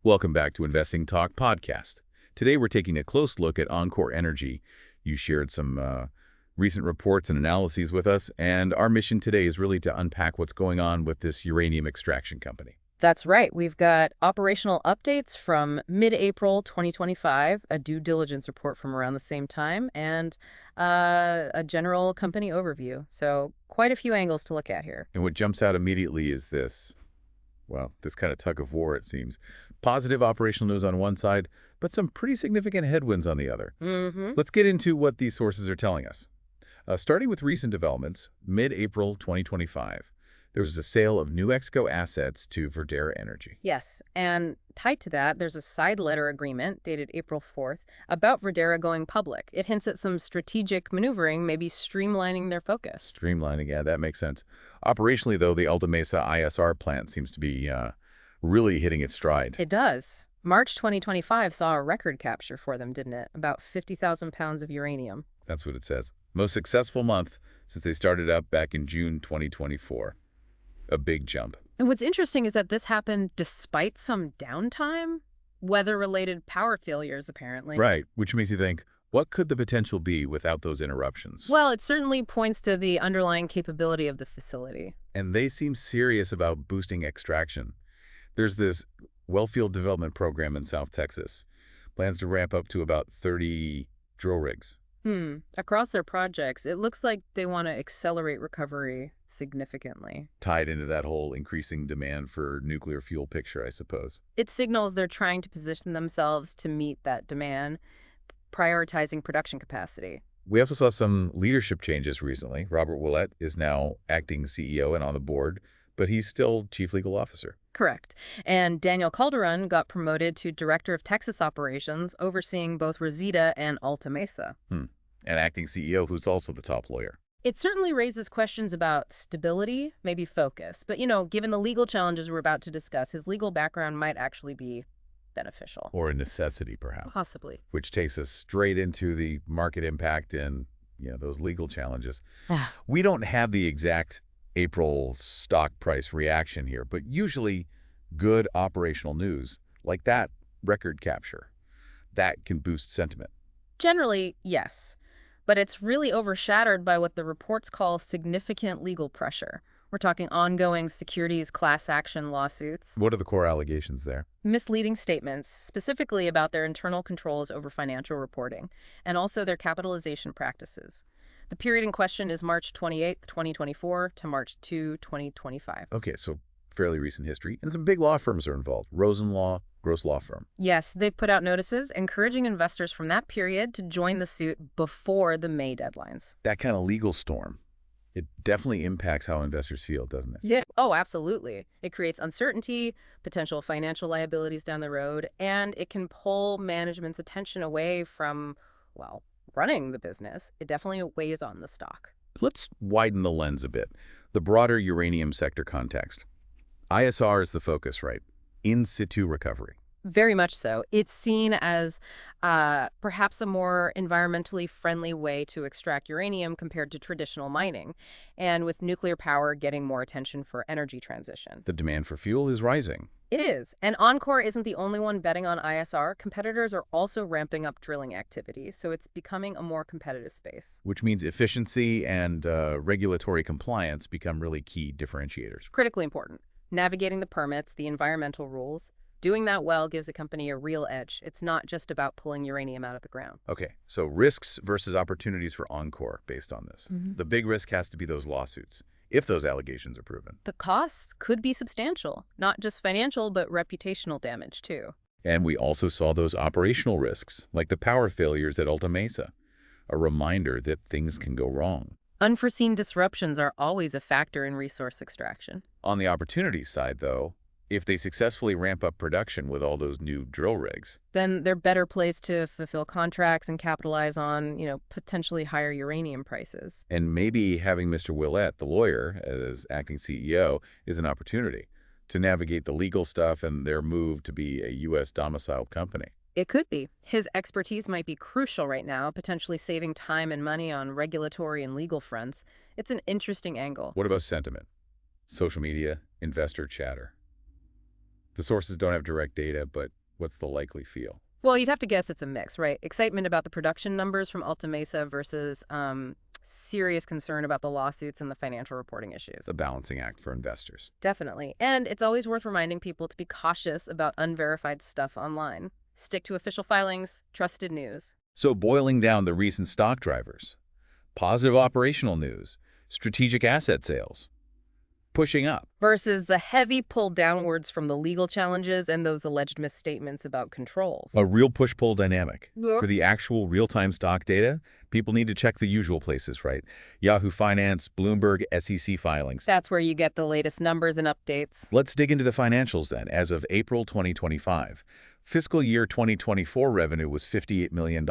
Welcome back to Investing Talk podcast. Today we're taking a close look at enCore Energy. You shared some recent reports and analyses with us, and our mission today is really to unpack what's going on with this uranium extraction company. That's right. We've got operational updates from mid-April 2025, a due diligence report from around the same time, and a general company overview. So quite a few angles to look at here. And what jumps out immediately is this kind of tug of war, it seems. Positive operational news on one side, but some pretty significant headwinds on the other. Let's get into what these sources are telling us. Starting with recent developments, mid-April 2025, there was a sale of New Mexico assets to Verdera Energy. Yes, and tied to that, there's a side letter agreement dated April 4th about Verdera going public. It hints at some strategic maneuvering, maybe streamlining their focus. Streamlining, yeah, that makes sense. Operationally, though, the Alta Mesa ISR plant seems to be really hitting its stride. It does. March 2025 saw a record capture for them, didn't it? About 50,000 pounds of uranium. That's what it says. Most successful month since they started up back in June 2024. A big jump. And what's interesting is that this happened despite some downtime, weather-related power failures, apparently. Right, which makes you think, what could the potential be without those interruptions? Well, it certainly points to the underlying capability of the facility. And they seem serious about boosting extraction. There's this wellfield development program in South Texas. Plans to ramp up to about 30 drill rigs. Across their projects, it looks like they want to accelerate recovery significantly. Tied into that whole increasing demand for nuclear fuel picture, I suppose. It signals they're trying to position themselves to meet that demand, prioritizing production capacity. We also saw some leadership changes recently. Robert Willett is now acting CEO and on the board, but he's still chief legal officer. Correct. And Daniel Calderon got promoted to Director of Texas Operations, overseeing both Rosita and Alta Mesa. And acting CEO who's also the top lawyer. It certainly raises questions about stability, maybe focus. But, given the legal challenges we're about to discuss, his legal background might actually be beneficial. Or a necessity, perhaps. Possibly. Which takes us straight into the market impact and, those legal challenges. We don't have the exact April stock price reaction here, but usually good operational news, like that record capture, that can boost sentiment. Generally, yes. But it's really overshadowed by what the reports call significant legal pressure. We're talking ongoing securities class action lawsuits. What are the core allegations there? Misleading statements, specifically about their internal controls over financial reporting, and also their capitalization practices. The period in question is March 28th, 2024 to March 2, 2025. Okay, so fairly recent history. And some big law firms are involved. Rosen Law, Gross Law Firm. Yes, they've put out notices encouraging investors from that period to join the suit before the May deadlines. That kind of legal storm, it definitely impacts how investors feel, doesn't it? Yeah. Oh, absolutely. It creates uncertainty, potential financial liabilities down the road, and it can pull management's attention away from, running the business. It definitely weighs on the stock. Let's widen the lens a bit. The broader uranium sector context. ISR is the focus, right? In situ recovery. Very much so. It's seen as perhaps a more environmentally friendly way to extract uranium compared to traditional mining, and with nuclear power getting more attention for energy transition. The demand for fuel is rising. It is. And enCore isn't the only one betting on ISR. Competitors are also ramping up drilling activities, so it's becoming a more competitive space. Which means efficiency and regulatory compliance become really key differentiators. Critically important. Navigating the permits, the environmental rules. Doing that well gives a company a real edge. It's not just about pulling uranium out of the ground. Okay, so risks versus opportunities for enCore based on this. The big risk has to be those lawsuits, if those allegations are proven. The costs could be substantial, not just financial, but reputational damage, too. And we also saw those operational risks, like the power failures at Alta Mesa, a reminder that things can go wrong. Unforeseen disruptions are always a factor in resource extraction. On the opportunities side, though, if they successfully ramp up production with all those new drill rigs, then they're better placed to fulfill contracts and capitalize on, potentially higher uranium prices. And maybe having Mr. Willett, the lawyer, as acting CEO is an opportunity to navigate the legal stuff and their move to be a U.S. domiciled company. It could be. His expertise might be crucial right now, potentially saving time and money on regulatory and legal fronts. It's an interesting angle. What about sentiment? Social media, investor chatter. The sources don't have direct data, but what's the likely feel? Well, you'd have to guess it's a mix, right? Excitement about the production numbers from Alta Mesa versus serious concern about the lawsuits and the financial reporting issues. It's a balancing act for investors. Definitely. And it's always worth reminding people to be cautious about unverified stuff online. Stick to official filings, trusted news. So boiling down the recent stock drivers, positive operational news, strategic asset sales, pushing up. Versus the heavy pull downwards from the legal challenges and those alleged misstatements about controls. A real push-pull dynamic. Yeah. For the actual real-time stock data, people need to check the usual places, right? Yahoo Finance, Bloomberg, SEC filings. That's where you get the latest numbers and updates. Let's dig into the financials then. As of April 2025, fiscal year 2024 revenue was $58 million.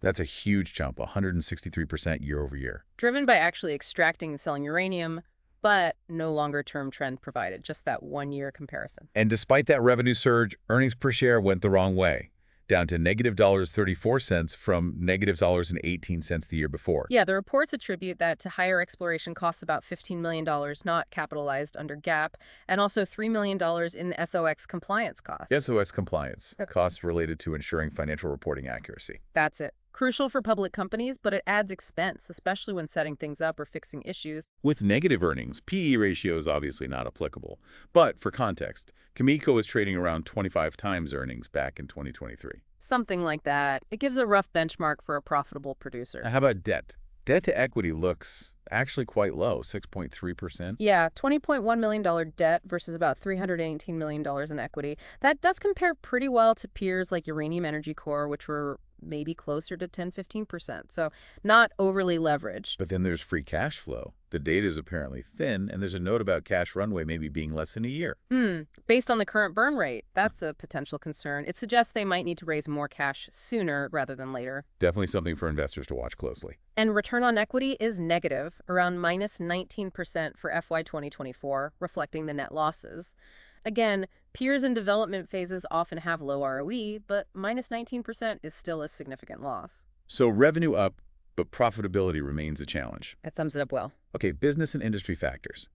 That's a huge jump, 163% year over year. Driven by actually extracting and selling uranium, but no longer-term trend provided, just that one-year comparison. And despite that revenue surge, earnings per share went the wrong way, down to -$0.34 from -$0.18 the year before. Yeah, the reports attribute that to higher exploration costs, about $15 million not capitalized under GAAP, and also $3 million in SOX compliance costs. SOX compliance, costs related to ensuring financial reporting accuracy. That's it. Crucial for public companies, but it adds expense, especially when setting things up or fixing issues. With negative earnings, PE ratio is obviously not applicable. But for context, Cameco is trading around 25 times earnings back in 2023. Something like that. It gives a rough benchmark for a profitable producer. Now, how about debt? Debt to equity looks actually quite low, 6.3%. Yeah, $20.1 million debt versus about $318 million in equity. That does compare pretty well to peers like Uranium Energy Corp, which were maybe closer to 10–15%. So not overly leveraged. But then there's free cash flow. The data is apparently thin, and there's a note about cash runway maybe being less than a year. Based on the current burn rate, that's a potential concern. It suggests they might need to raise more cash sooner rather than later. Definitely something for investors to watch closely. And return on equity is negative, around -19% for FY 2024, reflecting the net losses. Again, peers in development phases often have low ROE, but -19% is still a significant loss. So revenue up, but profitability remains a challenge. That sums it up well. Okay, business and industry factors.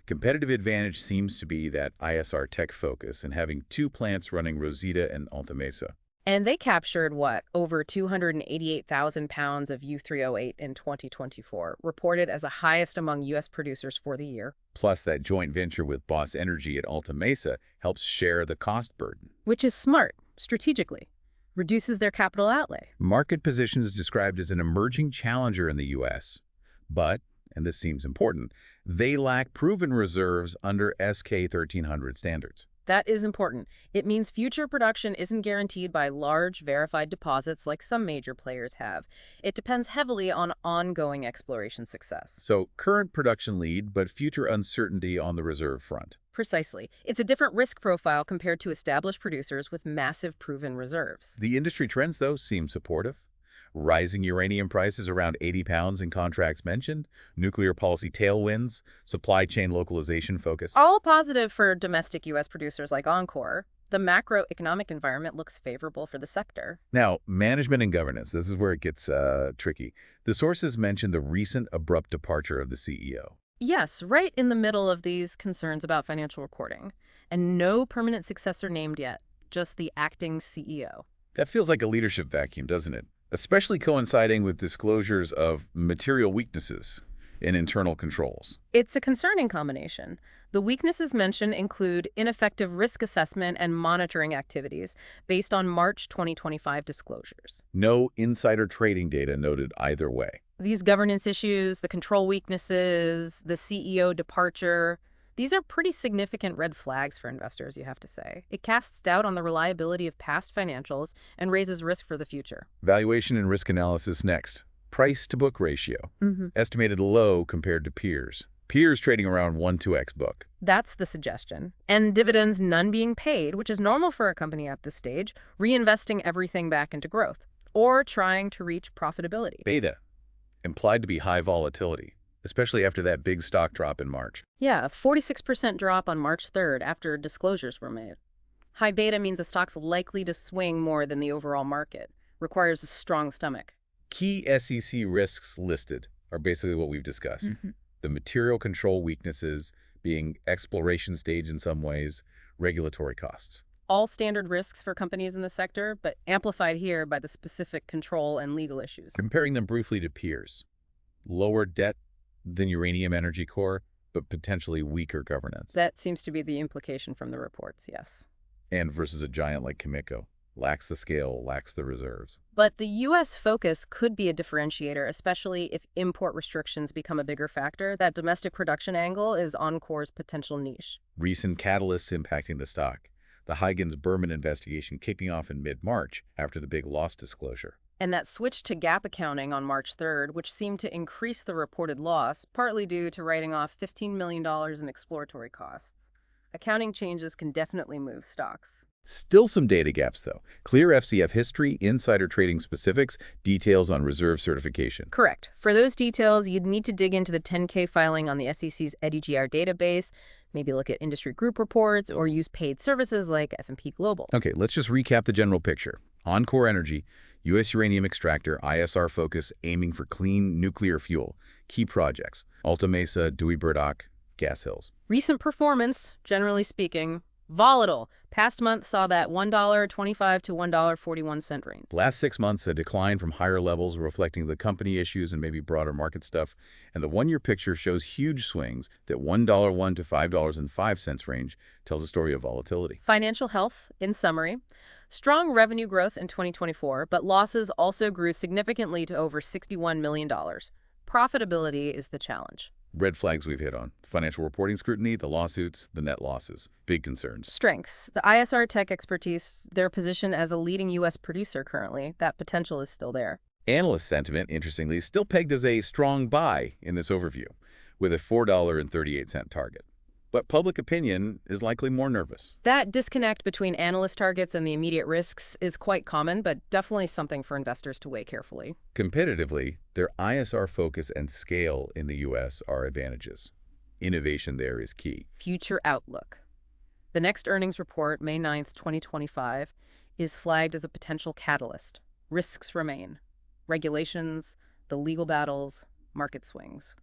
Competitive advantage seems to be that ISR tech focus and having two plants running Rosita and Alta Mesa. And they captured, what, over 288,000 pounds of U3O8 in 2024, reported as the highest among U.S. producers for the year. Plus, that joint venture with Boss Energy at Alta Mesa helps share the cost burden. Which is smart, strategically. Reduces their capital outlay. Market position is described as an emerging challenger in the U.S. But, and this seems important, they lack proven reserves under SK 1300 standards. That is important. It means future production isn't guaranteed by large, verified deposits like some major players have. It depends heavily on ongoing exploration success. So, current production lead, but future uncertainty on the reserve front. Precisely. It's a different risk profile compared to established producers with massive proven reserves. The industry trends, though, seem supportive. Rising uranium prices around 80 pounds in contracts mentioned, nuclear policy tailwinds, supply chain localization focus. All positive for domestic U.S. producers like enCore. The macroeconomic environment looks favorable for the sector. Now, management and governance, this is where it gets tricky. The sources mention the recent abrupt departure of the CEO. Yes, right in the middle of these concerns about financial reporting. And no permanent successor named yet, just the acting CEO. That feels like a leadership vacuum, doesn't it? Especially coinciding with disclosures of material weaknesses in internal controls. It's a concerning combination. The weaknesses mentioned include ineffective risk assessment and monitoring activities based on March 2025 disclosures. No insider trading data noted either way. These governance issues, the control weaknesses, the CEO departure, these are pretty significant red flags for investors, you have to say. It casts doubt on the reliability of past financials and raises risk for the future. Valuation and risk analysis next. Price-to-book ratio. Estimated low compared to peers. Peers trading around 1–2x book. That's the suggestion. And dividends none being paid, which is normal for a company at this stage, reinvesting everything back into growth, or trying to reach profitability. Beta. Implied to be high volatility, especially after that big stock drop in March. Yeah, a 46% drop on March 3rd after disclosures were made. High beta means a stock's likely to swing more than the overall market. Requires a strong stomach. Key SEC risks listed are basically what we've discussed. The material control weaknesses being exploration stage in some ways, regulatory costs. All standard risks for companies in the sector, but amplified here by the specific control and legal issues. Comparing them briefly to peers. Lower debt than uranium Energy Corp, but potentially weaker governance. That seems to be the implication from the reports, yes. And versus a giant like Cameco. Lacks the scale, lacks the reserves. But the U.S. focus could be a differentiator, especially if import restrictions become a bigger factor. That domestic production angle is enCore's potential niche. Recent catalysts impacting the stock. The Huygens-Berman investigation kicking off in mid-March after the big loss disclosure. And that switch to GAAP accounting on March 3rd, which seemed to increase the reported loss, partly due to writing off $15 million in exploratory costs. Accounting changes can definitely move stocks. Still some data gaps, though. Clear FCF history, insider trading specifics, details on reserve certification. Correct. For those details, you'd need to dig into the 10K filing on the SEC's EDGR database, maybe look at industry group reports, or use paid services like S&P Global. Okay, let's just recap the general picture. enCore Energy, U.S. uranium extractor, ISR focus, aiming for clean nuclear fuel. Key projects, Alta Mesa, Dewey Burdock, Gas Hills. Recent performance, generally speaking, volatile. Past month saw that $1.25 to $1.41 range. Last 6 months, a decline from higher levels reflecting the company issues and maybe broader market stuff. And the one-year picture shows huge swings. That $1.01 to $5.05 range tells a story of volatility. Financial health, in summary. Strong revenue growth in 2024, but losses also grew significantly to over $61 million. Profitability is the challenge. Red flags we've hit on. Financial reporting scrutiny, the lawsuits, the net losses. Big concerns. Strengths. The ISR tech expertise, their position as a leading U.S. producer currently, that potential is still there. Analyst sentiment, interestingly, is still pegged as a strong buy in this overview, with a $4.38 target. But public opinion is likely more nervous. That disconnect between analyst targets and the immediate risks is quite common, but definitely something for investors to weigh carefully. Competitively, their ISR focus and scale in the U.S. are advantages. Innovation there is key. Future outlook. The next earnings report, May 9th, 2025, is flagged as a potential catalyst. Risks remain. Regulations, the legal battles, market swings.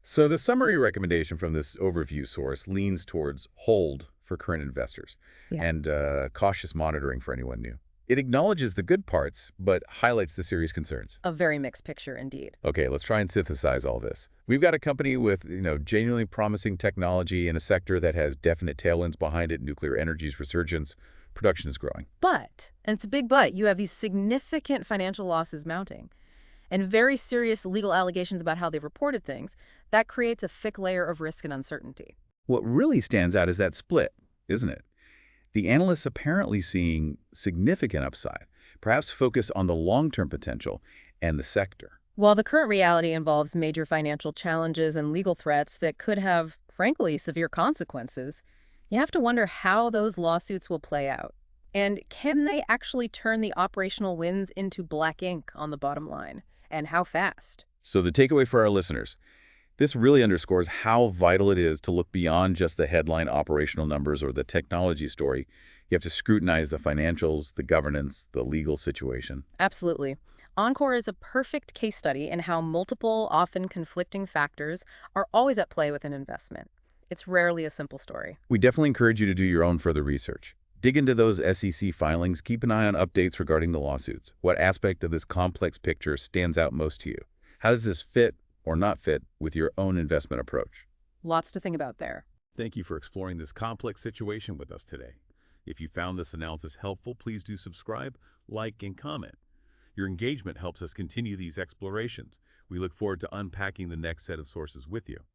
So the summary recommendation from this overview source leans towards hold for current investors and cautious monitoring for anyone new. It acknowledges the good parts, but highlights the serious concerns. A very mixed picture indeed. Okay, let's try and synthesize all this. We've got a company with, genuinely promising technology in a sector that has definite tailwinds behind it, nuclear energy's resurgence, production is growing. But, and it's a big but, you have these significant financial losses mounting and very serious legal allegations about how they've reported things. That creates a thick layer of risk and uncertainty. What really stands out is that split, isn't it? The analysts apparently seeing significant upside, perhaps focus on the long-term potential and the sector. While the current reality involves major financial challenges and legal threats that could have, frankly, severe consequences, you have to wonder how those lawsuits will play out. And can they actually turn the operational wins into black ink on the bottom line? And how fast? So the takeaway for our listeners, this really underscores how vital it is to look beyond just the headline operational numbers or the technology story. You have to scrutinize the financials, the governance, the legal situation. Absolutely. enCore is a perfect case study in how multiple, often conflicting factors are always at play with an investment. It's rarely a simple story. We definitely encourage you to do your own further research. Dig into those SEC filings. Keep an eye on updates regarding the lawsuits. What aspect of this complex picture stands out most to you? How does this fit or not fit with your own investment approach? Lots to think about there. Thank you for exploring this complex situation with us today. If you found this analysis helpful, please do subscribe, like, and comment. Your engagement helps us continue these explorations. We look forward to unpacking the next set of sources with you.